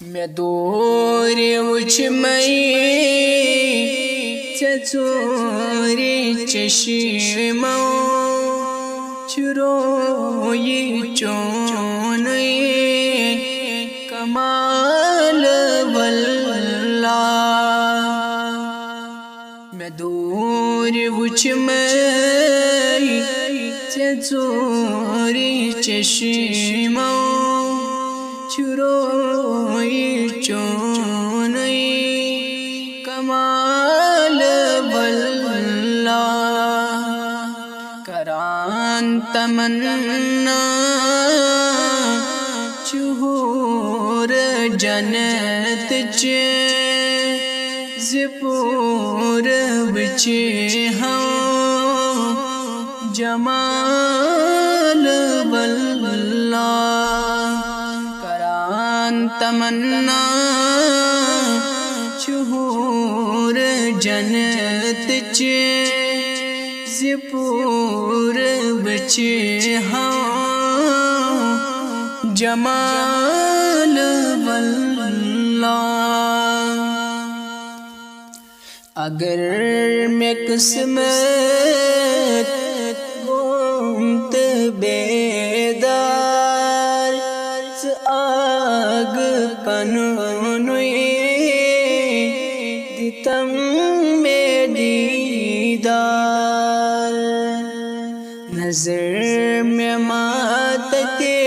میں دور وچھ مئی ژوری چشمو چروئی چونئی کمال واللہ میں دور وچھ مئی ژوری چشمو چروئی چونئی کمال واللہ کران تمنا چہور جنت چے زپور بچے ہوں جمال واللہ تمنا چہور جنت چے زپور بچے ہوں جمال واللہ اگر میں قسمت گونت بیدار آگ پنوئی دیتم میں دیدار نظر میں ماتتے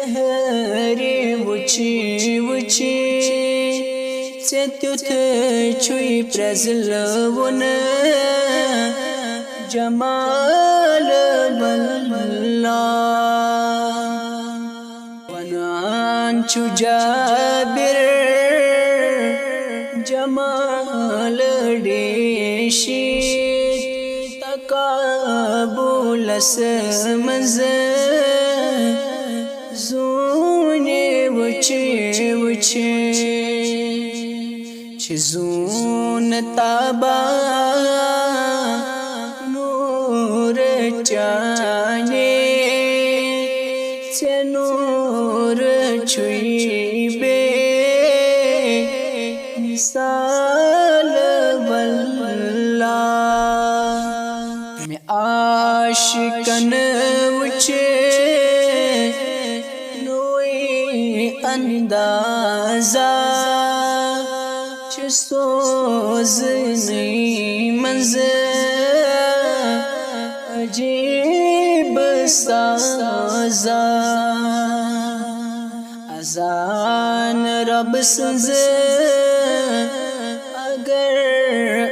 تھہری وچی وچی سے تیتھ چھوئی پرزلون جمال واللہ چو جابر جمال ڈیشی تقابل سمز زونے وچے وچے چزون تابا نور چانے نور چھوئی بے مثال واللہ میں عاشقن وچے نوئی اندازہ چھ سوز نئی منظر عجیب سازا اذان رب سنز اگر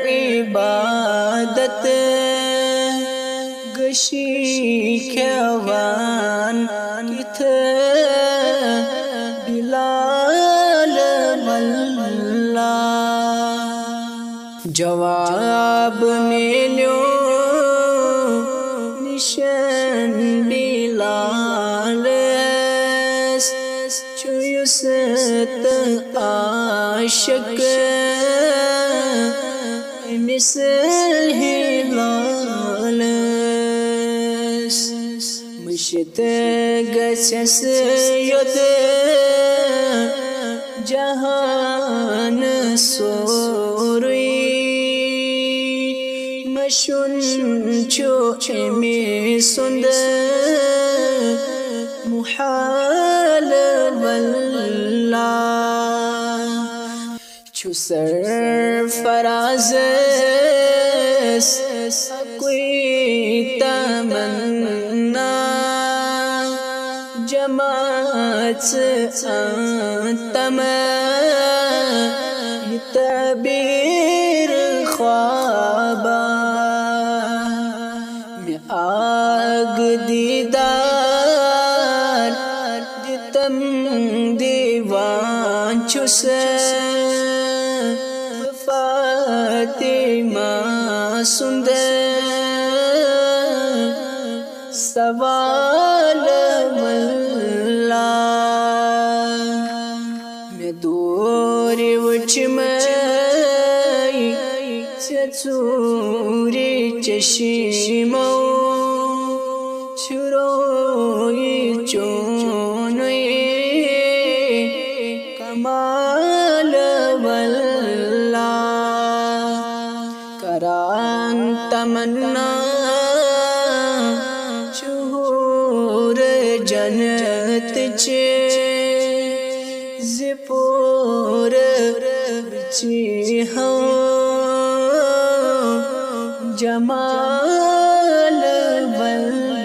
عبادت گشی کھوان کتھ بلال واللہ جواب ملیو نشان بلال چویست عاشق مثل ہلال مشت گچس ید جہان سوری مشن چو امی سند محال واللہ چو سرفراز کوئی تمنا جماعت انتم تعبیر خوابا میں آگ دیدار دیتم دیوان چس فاطمہ سند سوال واللہ میں دور وچھ مئی ژوری چشمو چروئی چونئی جمال واللہ کران تمنا شہور جنت چے زپور بچی ہوں جمال واللہ